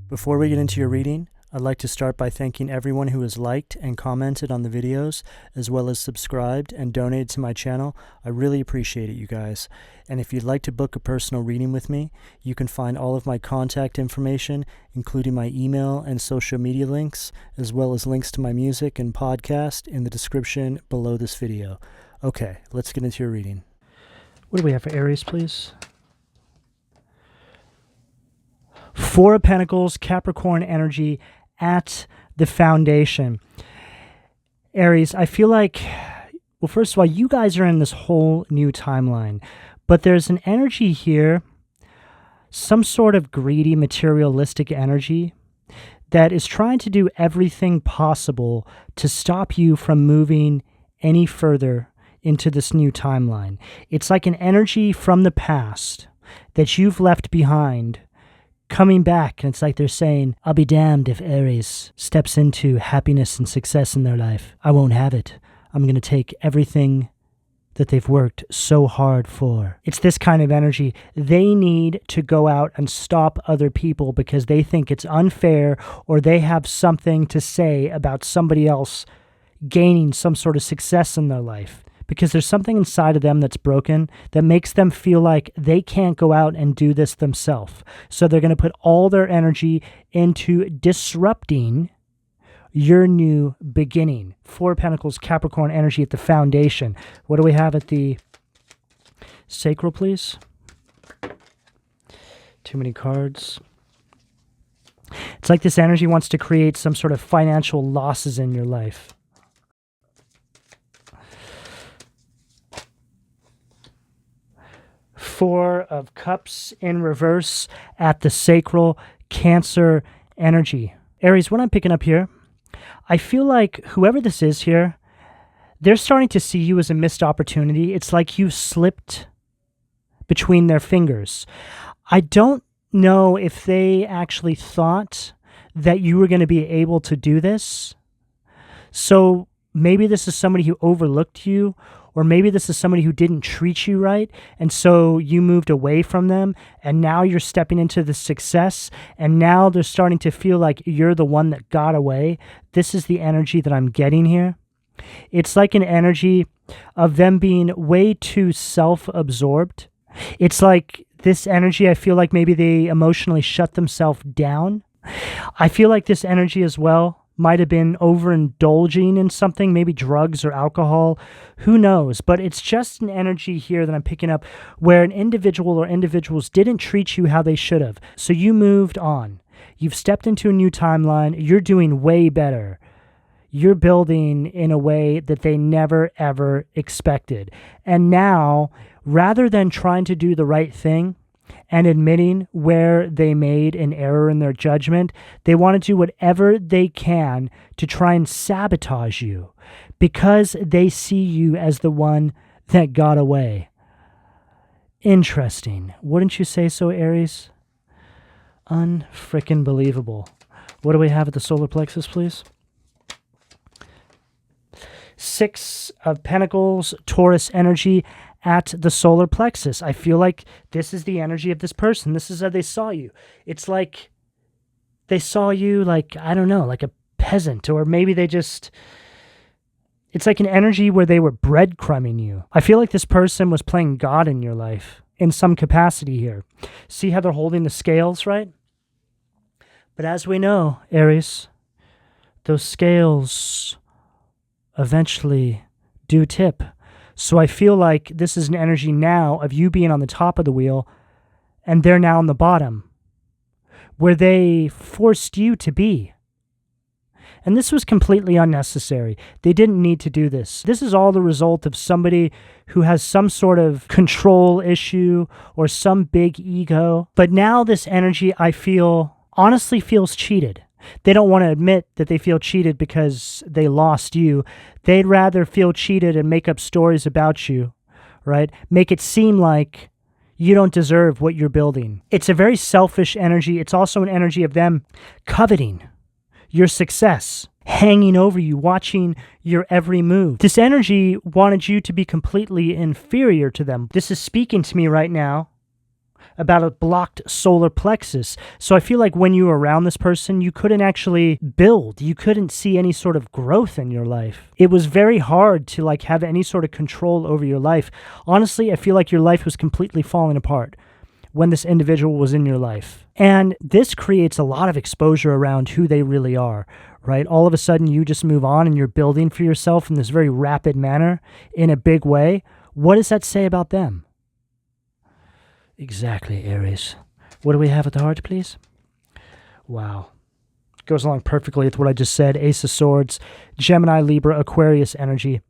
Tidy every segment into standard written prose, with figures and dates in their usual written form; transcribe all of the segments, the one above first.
Before we get into your reading, I'd like to start by thanking everyone who has liked and commented on the videos, as well as subscribed and donated to my channel. I really appreciate it, you guys. And if you'd like to book a personal reading with me, you can find all of my contact information, including my email and social media links, as well as links to my music and podcast in the description below this video. Okay, let's get into your reading. What do we have for Aries, please? Four of Pentacles, Capricorn energy at the foundation. Aries, I feel like, well, first of all, you guys are in this whole new timeline, but there's an energy here, some sort of greedy, materialistic energy that is trying to do everything possible to stop you from moving any further into this new timeline. It's like an energy from the past that you've left behind coming back, and it's like they're saying, I'll be damned if Aries steps into happiness and success in their life. I won't have it. I'm going to take everything that they've worked so hard for. It's this kind of energy. They need to go out and stop other people because they think it's unfair, or they have something to say about somebody else gaining some sort of success in their life. Because there's something inside of them that's broken that makes them feel like they can't go out and do this themselves. So they're going to put all their energy into disrupting your new beginning. Four of Pentacles, Capricorn energy at the foundation. What do we have at the sacral, please? Too many cards. It's like this energy wants to create some sort of financial losses in your life. Four of Cups in reverse at the sacral, Cancer energy. Aries, what I'm picking up here, I feel like whoever this is here, they're starting to see you as a missed opportunity. It's like you slipped between their fingers. I don't know if they actually thought that you were going to be able to do this. So maybe this is somebody who overlooked you, or maybe this is somebody who didn't treat you right, and so you moved away from them, and now you're stepping into the success, and now they're starting to feel like you're the one that got away. This is the energy that I'm getting here. It's like an energy of them being way too self-absorbed. It's like this energy, I feel like maybe they emotionally shut themselves down. I feel like this energy as well might have been overindulging in something, maybe drugs or alcohol, who knows? But it's just an energy here that I'm picking up where an individual or individuals didn't treat you how they should have. So you moved on. You've stepped into a new timeline. You're doing way better. You're building in a way that they never, ever expected. And now, rather than trying to do the right thing and admitting where they made an error in their judgment, they want to do whatever they can to try and sabotage you because they see you as the one that got away. Interesting. Wouldn't you say so, Aries? Unfrickin' believable. What do we have at the solar plexus, please? Six of Pentacles, Taurus energy at the solar plexus. I feel like this is the energy of this person. This is how they saw you. It's like they saw you like, I don't know, like a peasant, or maybe they just, it's like an energy where they were breadcrumbing you. I feel like this person was playing God in your life in some capacity here. See how they're holding the scales, right? But as we know, Aries, those scales eventually do tip. So I feel like this is an energy now of you being on the top of the wheel and they're now on the bottom, where they forced you to be. And this was completely unnecessary. They didn't need to do this. This is all the result of somebody who has some sort of control issue or some big ego. But now this energy, I feel, honestly feels cheated. They don't want to admit that they feel cheated because they lost you. They'd rather feel cheated and make up stories about you, right? Make it seem like you don't deserve what you're building. It's a very selfish energy. It's also an energy of them coveting your success, hanging over you, watching your every move. This energy wanted you to be completely inferior to them. This is speaking to me right now about a blocked solar plexus. So I feel like when you were around this person, you couldn't actually build. You couldn't see any sort of growth in your life. It was very hard to like have any sort of control over your life. Honestly, I feel like your life was completely falling apart when this individual was in your life. And this creates a lot of exposure around who they really are, right? All of a sudden, you just move on and you're building for yourself in this very rapid manner in a big way. What does that say about them? Exactly, Aries. What do we have at the heart, please? Wow. Goes along perfectly with what I just said. Ace of Swords, Gemini, Libra, Aquarius energy.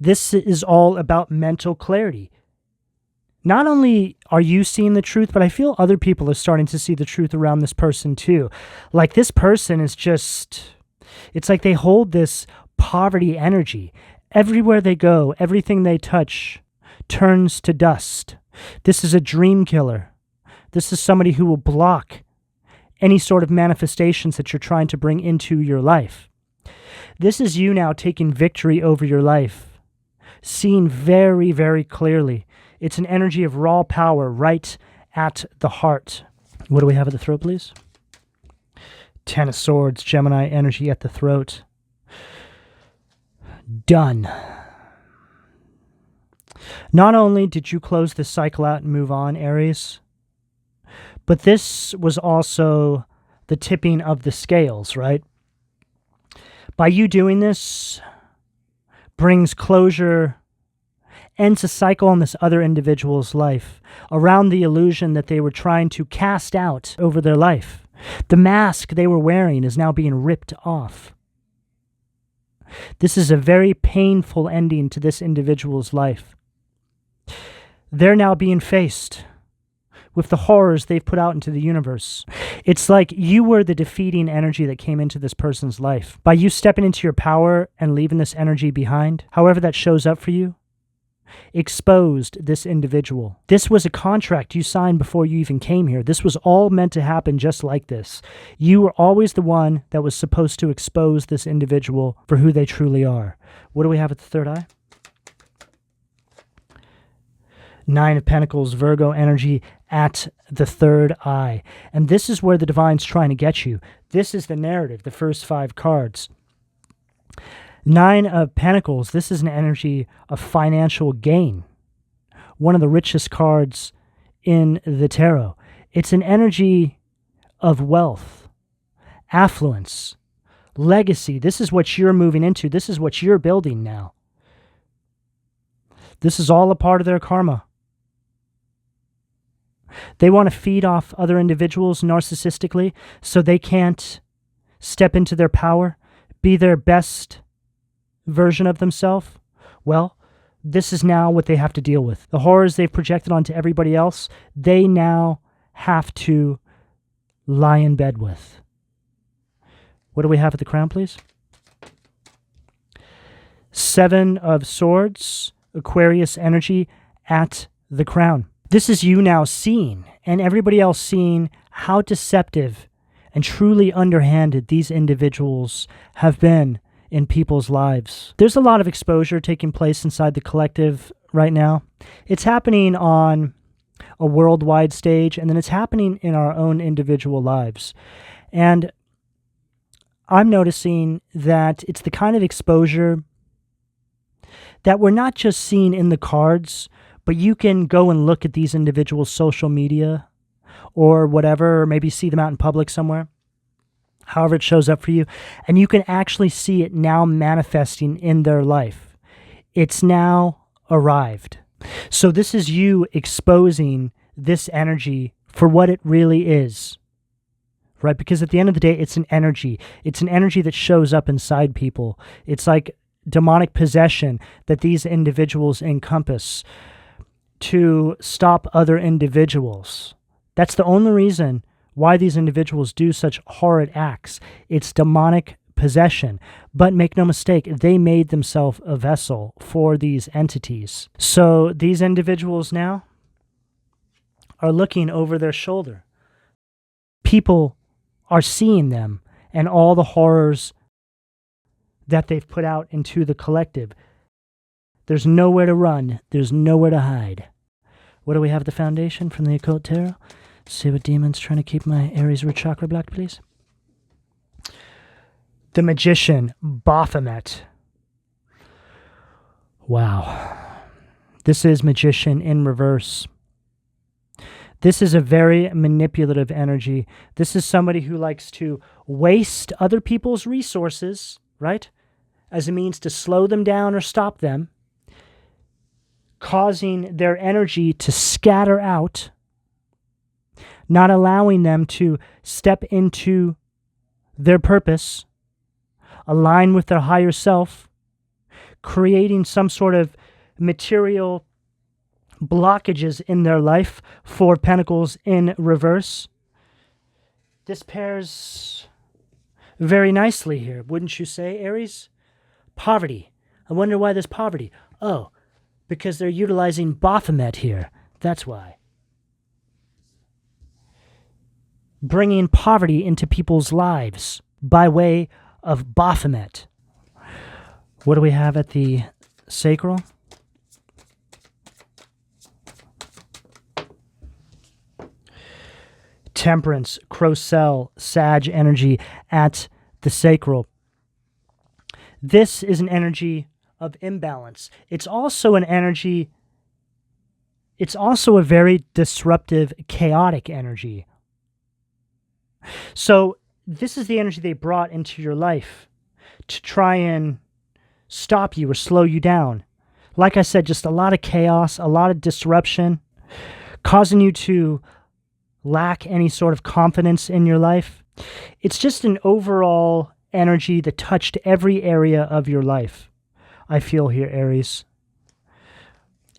This is all about mental clarity. Not only are you seeing the truth, but I feel other people are starting to see the truth around this person too. Like this person is just, it's like they hold this poverty energy. Everywhere they go, everything they touch turns to dust. This is a dream killer. This is somebody who will block any sort of manifestations that you're trying to bring into your life. This is you now taking victory over your life, seeing very, very clearly. It's an energy of raw power right at the heart. What do we have at the throat, please? Ten of Swords, Gemini energy at the throat. Done. Not only did you close this cycle out and move on, Aries, but this was also the tipping of the scales, right? By you doing this, brings closure, ends a cycle on this other individual's life around the illusion that they were trying to cast out over their life. The mask they were wearing is now being ripped off. This is a very painful ending to this individual's life. They're now being faced with the horrors they've put out into the universe. It's like you were the defeating energy that came into this person's life. By you stepping into your power and leaving this energy behind, however that shows up for you, exposed this individual. This was a contract you signed before you even came here. This was all meant to happen just like this. You were always the one that was supposed to expose this individual for who they truly are. What do we have at the third eye? Nine of Pentacles, Virgo energy at the third eye. And this is where the divine's trying to get you. This is the narrative, the first 5 cards. Nine of Pentacles, this is an energy of financial gain. One of the richest cards in the tarot. It's an energy of wealth, affluence, legacy. This is what you're moving into. This is what you're building now. This is all a part of their karma. They want to feed off other individuals narcissistically so they can't step into their power, be their best version of themselves. Well, this is now what they have to deal with. The horrors they've projected onto everybody else, they now have to lie in bed with. What do we have at the crown, please? Seven of Swords, Aquarius energy at the crown. This is you now seeing, and everybody else seeing, how deceptive and truly underhanded these individuals have been in people's lives. There's a lot of exposure taking place inside the collective right now. It's happening on a worldwide stage, and then it's happening in our own individual lives. And I'm noticing that it's the kind of exposure that we're not just seeing in the cards, but you can go and look at these individuals' social media or whatever, or maybe see them out in public somewhere, however it shows up for you, and you can actually see it now manifesting in their life. It's now arrived. So this is you exposing this energy for what it really is, right? Because at the end of the day, it's an energy. It's an energy that shows up inside people. It's like demonic possession that these individuals encompass to stop other individuals. That's the only reason why these individuals do such horrid acts. It's demonic possession. But make no mistake, they made themselves a vessel for these entities. So these individuals now are looking over their shoulder. People are seeing them and all the horrors that they've put out into the collective. There's nowhere to run. There's nowhere to hide. What do we have at the foundation from the Occult Tarot? See what demon's trying to keep my Aries root chakra blocked, please. The Magician, Baphomet. Wow. This is Magician in reverse. This is a very manipulative energy. This is somebody who likes to waste other people's resources, right? As a means to slow them down or stop them, causing their energy to scatter out, not allowing them to step into their purpose, align with their higher self, creating some sort of material blockages in their life. Four Pentacles in reverse. This pairs very nicely here, wouldn't you say, Aries? Poverty. I wonder why there's poverty. Oh, because they're utilizing Baphomet here. That's why. Bringing poverty into people's lives by way of Baphomet. What do we have at the sacral? Temperance, Crocell, Sag energy at the sacral. This is an energy of imbalance. It's also an energy, it's also a very disruptive, chaotic energy. So this is the energy they brought into your life to try and stop you or slow you down. Like I said, just a lot of chaos, a lot of disruption, causing you to lack any sort of confidence in your life. It's just an overall energy that touched every area of your life, I feel here, Aries.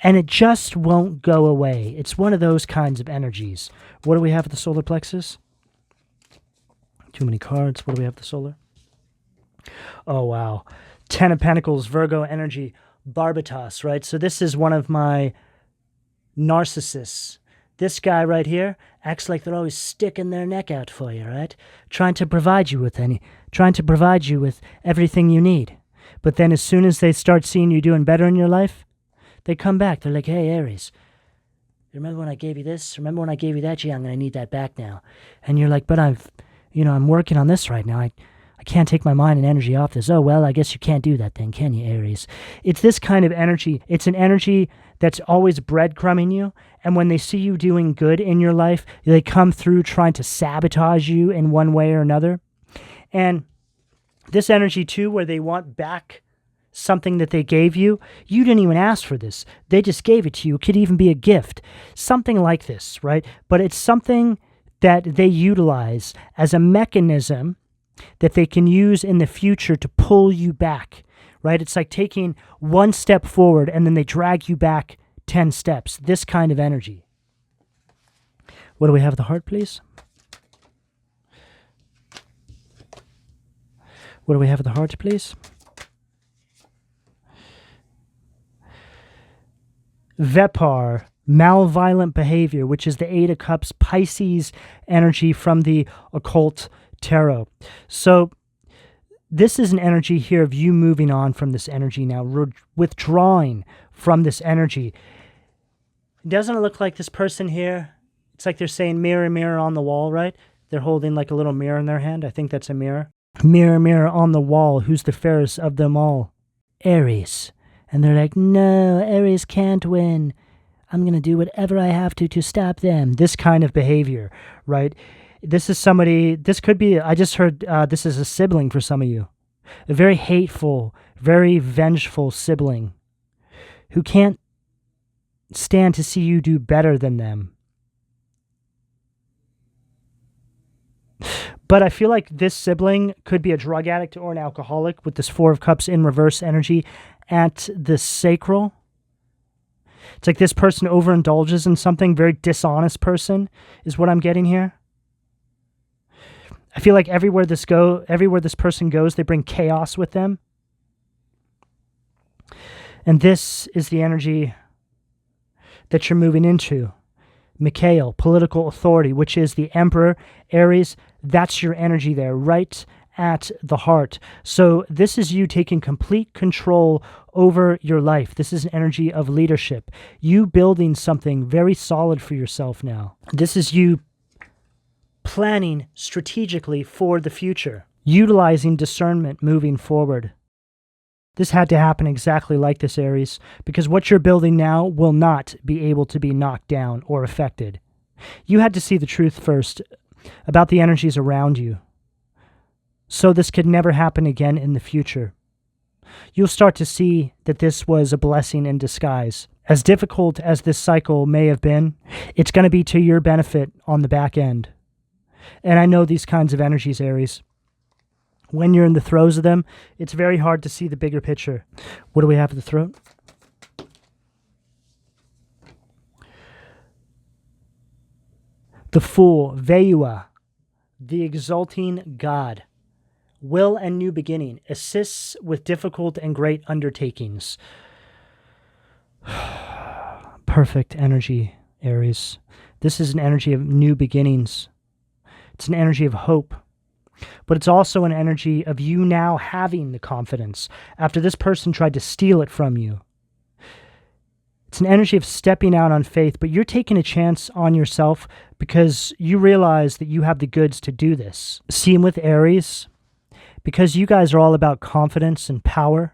And it just won't go away. It's one of those kinds of energies. What do we have at the solar plexus? Too many cards. What do we have at the solar? Oh, wow. Ten of Pentacles, Virgo energy, Barbatos, right? So this is one of my narcissists. This guy right here acts like they're always sticking their neck out for you, right? Trying to provide you with everything you need. But then as soon as they start seeing you doing better in your life, they come back. They're like, hey, Aries, remember when I gave you this? Remember when I gave you that? Yeah, I'm going to need that back now. And you're like, but I'm working on this right now. I can't take my mind and energy off this. Oh, well, I guess you can't do that then, can you, Aries? It's this kind of energy. It's an energy that's always breadcrumbing you. And when they see you doing good in your life, they come through trying to sabotage you in one way or another. And this energy, too, where they want back something that they gave you, you didn't even ask for this. They just gave it to you. It could even be a gift. Something like this, right? But it's something that they utilize as a mechanism that they can use in the future to pull you back, right? It's like taking one step forward and then they drag you back 10 steps. This kind of energy. What do we have at the heart, please? What do we have at the heart, please? Vepar, malevolent behavior, which is the Eight of Cups, Pisces energy from the Occult Tarot. So this is an energy here of you moving on from this energy now, withdrawing from this energy. Doesn't it look like this person here? It's like they're saying, mirror, mirror on the wall, right? They're holding like a little mirror in their hand. I think that's a mirror. Mirror, mirror on the wall, who's the fairest of them all? Aries. And they're like, no, Aries can't win. I'm going to do whatever I have to stop them. This kind of behavior, right? This is somebody, this could be, I just heard this is a sibling for some of you. A very hateful, very vengeful sibling who can't stand to see you do better than them. But I feel like this sibling could be a drug addict or an alcoholic with this Four of Cups in reverse energy at the sacral. It's like this person overindulges in something, very dishonest person is what I'm getting here. I feel like everywhere this person goes, they bring chaos with them. And this is the energy that you're moving into. Mikhail, political authority, which is the Emperor, Aries. That's your energy there, right at the heart. So this is you taking complete control over your life. This is an energy of leadership. You building something very solid for yourself now. This is you planning strategically for the future, utilizing discernment moving forward. This had to happen exactly like this, Aries, because what you're building now will not be able to be knocked down or affected. You had to see the truth first about the energies around you, so this could never happen again in the future. You'll start to see that this was a blessing in disguise. As difficult as this cycle may have been, it's going to be to your benefit on the back end. And I know these kinds of energies, Aries. When you're in the throes of them, it's very hard to see the bigger picture. What do we have at the throat? The Fool, Veua, the exalting God. Will and new beginning, assists with difficult and great undertakings. Perfect energy, Aries. This is an energy of new beginnings. It's an energy of hope. But it's also an energy of you now having the confidence after this person tried to steal it from you. It's an energy of stepping out on faith, but you're taking a chance on yourself because you realize that you have the goods to do this. Same with Aries, because you guys are all about confidence and power.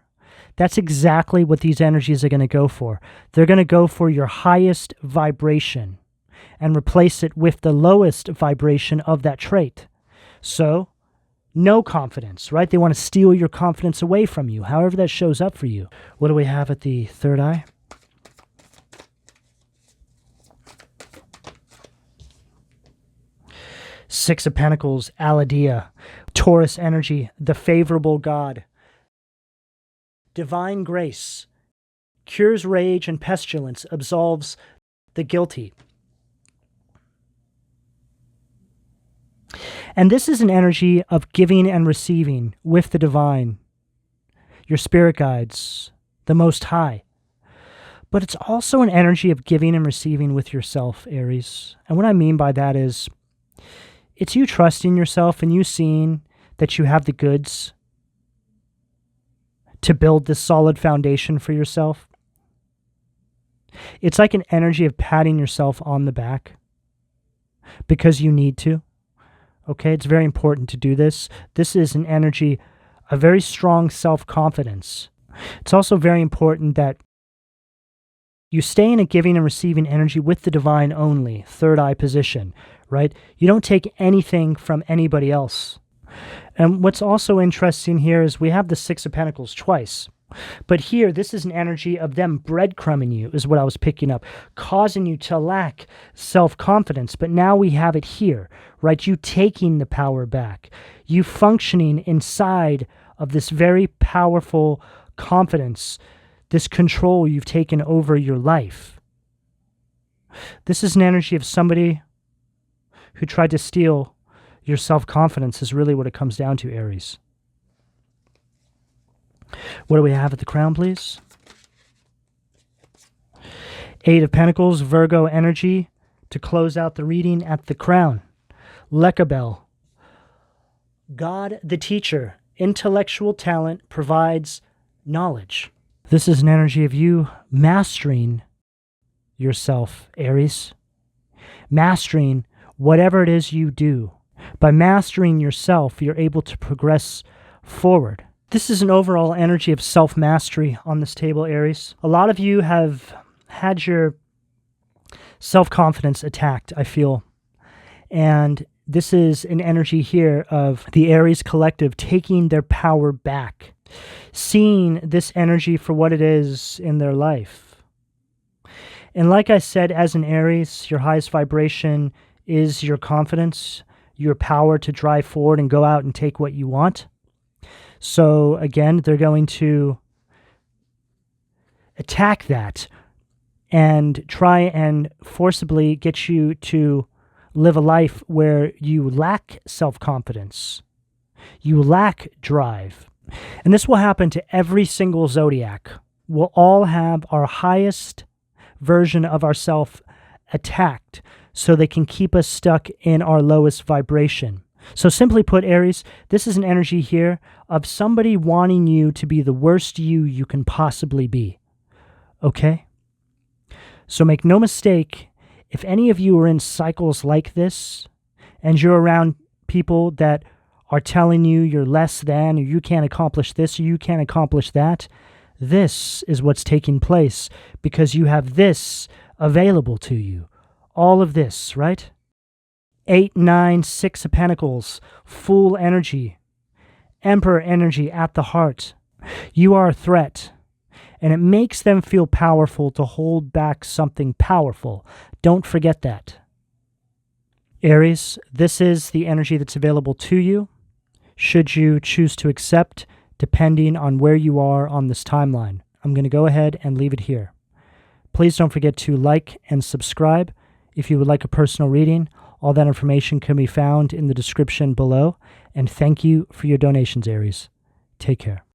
That's exactly what these energies are going to go for. They're going to go for your highest vibration and replace it with the lowest vibration of that trait. So, no confidence, right? They want to steal your confidence away from you, however that shows up for you. What do we have at the third eye? Six of Pentacles, Aladia, Taurus energy, the favorable God. Divine grace, cures rage and pestilence, absolves the guilty. And this is an energy of giving and receiving with the divine, your spirit guides, the Most High. But it's also an energy of giving and receiving with yourself, Aries. And what I mean by that is, it's you trusting yourself and you seeing that you have the goods to build this solid foundation for yourself. It's like an energy of patting yourself on the back because you need to. Okay, it's very important to do this. This is an energy, a very strong self-confidence. It's also very important that you stay in a giving and receiving energy with the divine only, third eye position, right? You don't take anything from anybody else. And what's also interesting here is we have the Six of Pentacles twice. But here, this is an energy of them breadcrumbing you, is what I was picking up, causing you to lack self-confidence. But now we have it here, right? You taking the power back. You functioning inside of this very powerful confidence, this control you've taken over your life. This is an energy of somebody who tried to steal your self-confidence is really what it comes down to, Aries. What do we have at the crown, please? Eight of Pentacles, Virgo energy, to close out the reading at the crown. Lekabel. God, the teacher, intellectual talent provides knowledge. This is an energy of you mastering yourself, Aries. Mastering whatever it is you do. By mastering yourself, you're able to progress forward. This is an overall energy of self-mastery on this table, Aries. A lot of you have had your self-confidence attacked, I feel. And this is an energy here of the Aries collective taking their power back, seeing this energy for what it is in their life. And like I said, as an Aries, your highest vibration is your confidence, your power to drive forward and go out and take what you want. So again, they're going to attack that and try and forcibly get you to live a life where you lack self-confidence, you lack drive. And this will happen to every single zodiac. We'll all have our highest version of ourself attacked so they can keep us stuck in our lowest vibration. So simply put, Aries, this is an energy here of somebody wanting you to be the worst you can possibly be. Okay? So make no mistake, if any of you are in cycles like this, and you're around people that are telling you you're less than, or you can't accomplish this, or you can't accomplish that, this is what's taking place because you have this available to you. All of this, right? 8, 9, 6 of Pentacles, Fool energy, Emperor energy at the heart. You are a threat, and it makes them feel powerful to hold back something powerful. Don't forget that. Aries, this is the energy that's available to you, should you choose to accept, depending on where you are on this timeline. I'm going to go ahead and leave it here. Please don't forget to like and subscribe. If you would like a personal reading, all that information can be found in the description below. And thank you for your donations, Aries. Take care.